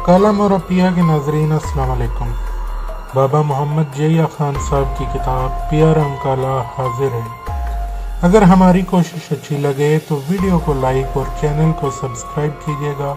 कलम और अपिया के नाजरीन अस्सलाम वालेकुम। बाबा मोहम्मद जया खान साहब की किताब पिया रंग काला हाजिर है। अगर हमारी कोशिश अच्छी लगे तो वीडियो को लाइक और चैनल को सब्सक्राइब कीजिएगा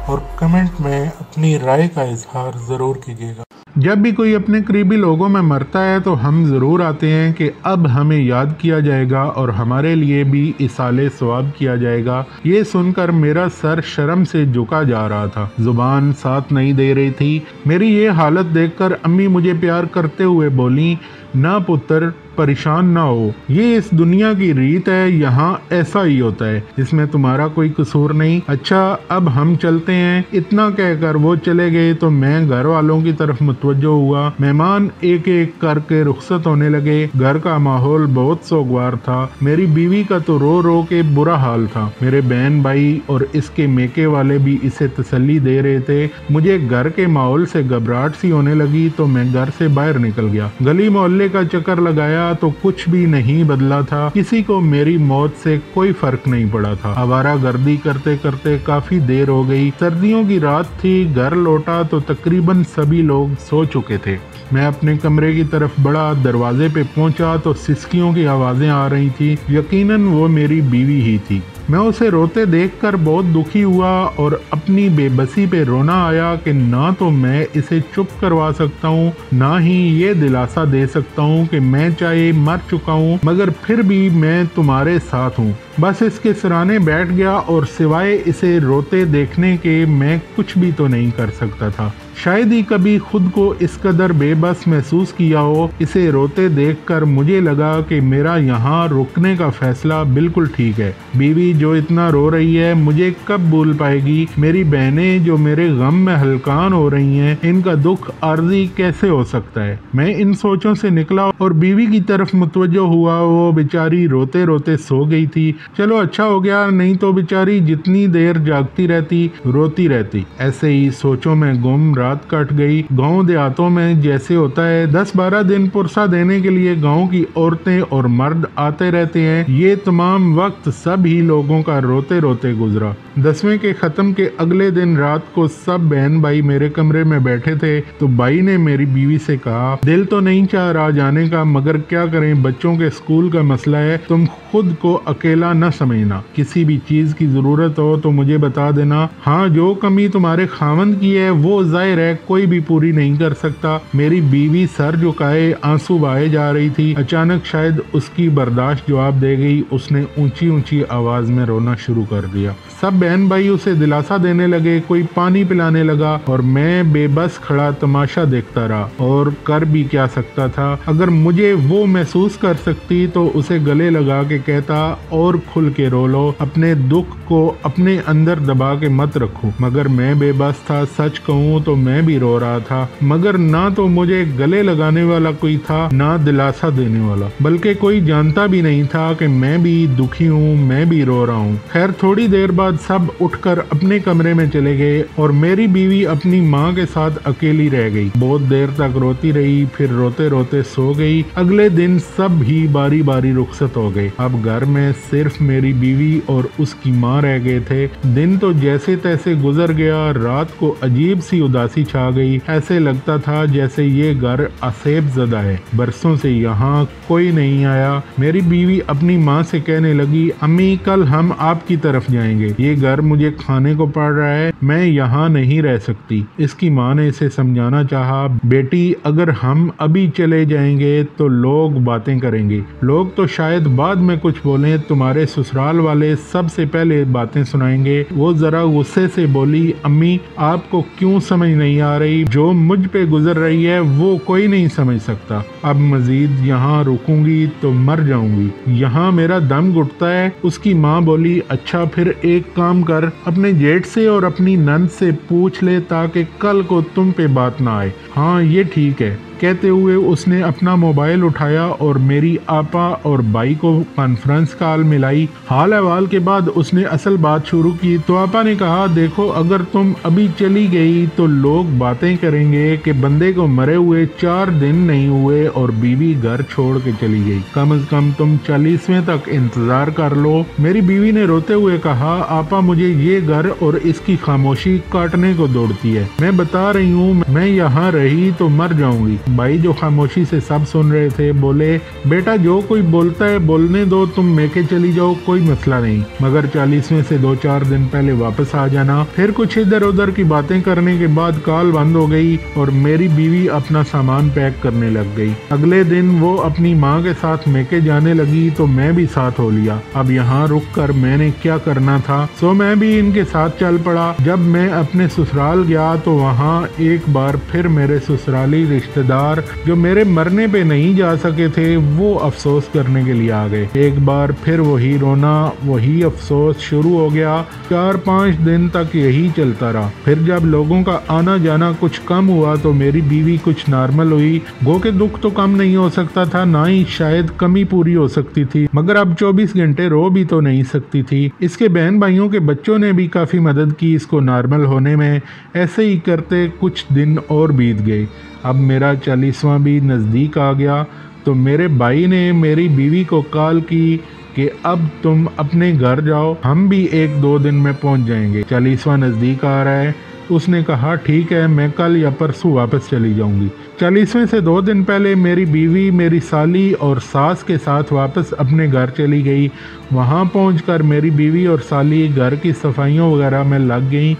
और कमेंट में अपनी राय का इजहार ज़रूर कीजिएगा। जब भी कोई अपने करीबी लोगों में मरता है तो हम ज़रूर आते हैं कि अब हमें याद किया जाएगा और हमारे लिए भी इसाले सवाब किया जाएगा। ये सुनकर मेरा सर शर्म से झुका जा रहा था, जुबान साथ नहीं दे रही थी। मेरी ये हालत देखकर अम्मी मुझे प्यार करते हुए बोली, ना पुत्र परेशान ना हो, ये इस दुनिया की रीत है, यहाँ ऐसा ही होता है, इसमें तुम्हारा कोई कसूर नहीं। अच्छा अब हम चलते हैं। इतना कहकर वो चले गए तो मैं घर वालों की तरफ मुतवज्जो हुआ। मेहमान एक एक करके रुखसत होने लगे। घर का माहौल बहुत सोगवार था। मेरी बीवी का तो रो रो के बुरा हाल था। मेरे बहन भाई और इसके मेके वाले भी इसे तसल्ली दे रहे थे। मुझे घर के माहौल से घबराहट सी होने लगी तो मैं घर से बाहर निकल गया। गली मोहल्ले का चक्कर लगाया तो कुछ भी नहीं बदला था। किसी को मेरी मौत से कोई फर्क नहीं पड़ा था। आवारा गर्दी करते करते काफी देर हो गई। सर्दियों की रात थी। घर लौटा तो तकरीबन सभी लोग सो चुके थे। मैं अपने कमरे की तरफ बढ़ा। दरवाजे पे पहुंचा तो सिसकियों की आवाजें आ रही थी। यकीनन वो मेरी बीवी ही थी। मैं उसे रोते देखकर बहुत दुखी हुआ और अपनी बेबसी पे रोना आया कि ना तो मैं इसे चुप करवा सकता हूँ, ना ही ये दिलासा दे सकता हूँ कि मैं चाहे मर चुका हूँ मगर फिर भी मैं तुम्हारे साथ हूँ। बस इसके सिराने बैठ गया और सिवाय इसे रोते देखने के मैं कुछ भी तो नहीं कर सकता था। शायद ही कभी खुद को इस कदर बेबस महसूस किया हो। इसे रोते देखकर मुझे लगा कि मेरा यहाँ रुकने का फैसला बिल्कुल ठीक है। बीवी जो इतना रो रही है मुझे कब भूल पाएगी। मेरी बहनें जो मेरे गम में हलकान हो रही हैं, इनका दुख आर्जी कैसे हो सकता है। मैं इन सोचों से निकला और बीवी की तरफ मुतवज्जो हुआ। वो बेचारी रोते रोते सो गई थी। चलो अच्छा हो गया, नहीं तो बेचारी जितनी देर जागती रहती रोती रहती। ऐसे ही सोचों में गुम रात कट गई। गांव देहातों में जैसे होता है 10-12 दिन पुरसा देने के लिए गांव की औरतें और मर्द आते रहते हैं। ये तमाम वक्त सब ही लोगों का रोते रोते गुजरा। 10वें के खत्म के अगले दिन रात को सब बहन भाई मेरे कमरे में बैठे थे तो भाई ने मेरी बीवी से कहा, दिल तो नहीं चाह रहा जाने का मगर क्या करें, बच्चों के स्कूल का मसला है, तुम खुद को अकेला न समझना। किसी भी चीज की जरूरत हो तो मुझे बता देना। हाँ, जो कमी तुम्हारे खामंद की है वो जाहिर है कोई भी पूरी नहीं कर सकता। मेरी बीवी सर झुकाए आंसू बहाए जा रही थी। अचानक शायद उसकी बर्दाश्त जवाब दे गई। उसने ऊंची ऊंची आवाज में रोना शुरू कर दिया। सब बहन भाई उसे दिलासा देने लगे, कोई पानी पिलाने लगा और मैं बेबस खड़ा तमाशा देखता रहा। और कर भी क्या सकता था। अगर मुझे वो महसूस कर सकती तो उसे गले लगा के कहता, और खुल के रो लो, अपने दुख को अपने अंदर दबा के मत रखो। मगर मैं बेबस था। सच कहूँ तो मैं भी रो रहा था मगर ना तो मुझे गले लगाने वाला कोई था ना दिलासा देने वाला, बल्कि कोई जानता भी नहीं था कि मैं भी दुखी हूँ, मैं भी रो रहा हूँ। खैर थोड़ी देर बाद सब उठकर अपने कमरे में चले गए और मेरी बीवी अपनी माँ के साथ अकेली रह गई। बहुत देर तक रोती रही, फिर रोते रोते सो गई। अगले दिन सब ही बारी बारी रुखसत हो गए। अब घर में सिर्फ मेरी बीवी और उसकी माँ रह गए थे। दिन तो जैसे तैसे गुजर गया। रात को अजीब सी उदासी छा गई। ऐसे लगता था जैसे ये घर असेब ज़दा है, बरसों से यहाँ कोई नहीं आया। मेरी बीवी अपनी माँ से कहने लगी, अम्मी कल हम आपकी तरफ जाएंगे, ये घर मुझे खाने को पड़ रहा है, मैं यहाँ नहीं रह सकती। इसकी माँ ने इसे समझाना चाहा, बेटी अगर हम अभी चले जाएंगे तो लोग बातें करेंगे, लोग तो शायद बाद में कुछ बोले, तुम्हारे ससुराल वाले सबसे पहले बातें सुनाएंगे। वो जरा गुस्से से बोली, अम्मी आपको क्यों समझ नहीं आ रही, जो मुझ पे गुजर रही है वो कोई नहीं समझ सकता। अब मजीद यहाँ रुकूंगी तो मर जाऊंगी, यहाँ मेरा दम घुटता है। उसकी माँ बोली, अच्छा फिर एक काम कर, अपने जेठ से और अपनी नंद से पूछ ले ताकि कल को तुम पे बात ना आए। हाँ ये ठीक है। कहते हुए उसने अपना मोबाइल उठाया और मेरी आपा और भाई को कॉन्फ्रेंस कॉल मिलाई। हाल अहवाल के बाद उसने असल बात शुरू की। तो आपा ने कहा, देखो अगर तुम अभी चली गई तो लोग बातें करेंगे कि बंदे को मरे हुए 4 दिन नहीं हुए और बीवी घर छोड़ के चली गई। कम से कम तुम 40वें तक इंतजार कर लो। मेरी बीवी ने रोते हुए कहा, आपा मुझे ये घर और इसकी खामोशी काटने को दौड़ती है। मैं बता रही हूँ, मैं यहाँ रही तो मर जाऊंगी। भाई जो खामोशी से सब सुन रहे थे बोले, बेटा जो कोई बोलता है बोलने दो, तुम मेके चली जाओ, कोई मसला नहीं, मगर 40वें से 2-4 दिन पहले वापस आ जाना। फिर कुछ इधर उधर की बातें करने के बाद कॉल बंद हो गई और मेरी बीवी अपना सामान पैक करने लग गई। अगले दिन वो अपनी माँ के साथ मेके जाने लगी तो मैं भी साथ हो लिया। अब यहाँ रुक कर मैंने क्या करना था, सो मैं भी इनके साथ चल पड़ा। जब मैं अपने ससुराल गया तो वहाँ एक बार फिर मेरे ससुराली रिश्तेदार जो मेरे मरने पे नहीं जा सके थे वो अफसोस करने के लिए आ गए। एक बार फिर वही रोना, वही अफसोस शुरू हो गया। 4-5 दिन तक यही चलता रहा। फिर जब लोगों का आना जाना कुछ कम हुआ तो मेरी बीवी कुछ नॉर्मल हुई। गो के दुख तो कम नहीं हो सकता था, ना ही शायद कमी पूरी हो सकती थी, मगर अब 24 घंटे रो भी तो नहीं सकती थी। इसके बहन भाइयों के बच्चों ने भी काफ़ी मदद की इसको नॉर्मल होने में। ऐसे ही करते कुछ दिन और बीत गए। अब मेरा 40वां भी नज़दीक आ गया तो मेरे भाई ने मेरी बीवी को कॉल की कि अब तुम अपने घर जाओ, हम भी 1-2 दिन में पहुंच जाएंगे, 40वां नज़दीक आ रहा है। उसने कहा ठीक है, मैं कल या परसों वापस चली जाऊंगी। 40वें से 2 दिन पहले मेरी बीवी मेरी साली और सास के साथ वापस अपने घर चली गई। वहां पहुंचकर मेरी बीवी और साली घर की सफाइयों वगैरह में लग गई।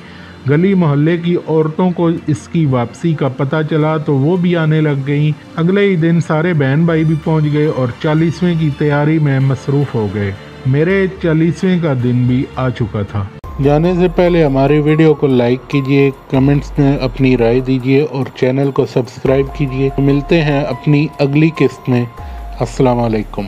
गली मोहल्ले की औरतों को इसकी वापसी का पता चला तो वो भी आने लग गईं। अगले ही दिन सारे बहन भाई भी पहुंच गए और 40वें की तैयारी में मसरूफ़ हो गए। मेरे 40वें का दिन भी आ चुका था। जाने से पहले हमारी वीडियो को लाइक कीजिए, कमेंट्स में अपनी राय दीजिए और चैनल को सब्सक्राइब कीजिए। मिलते हैं अपनी अगली किस्त में। अस्सलाम वालेकुम।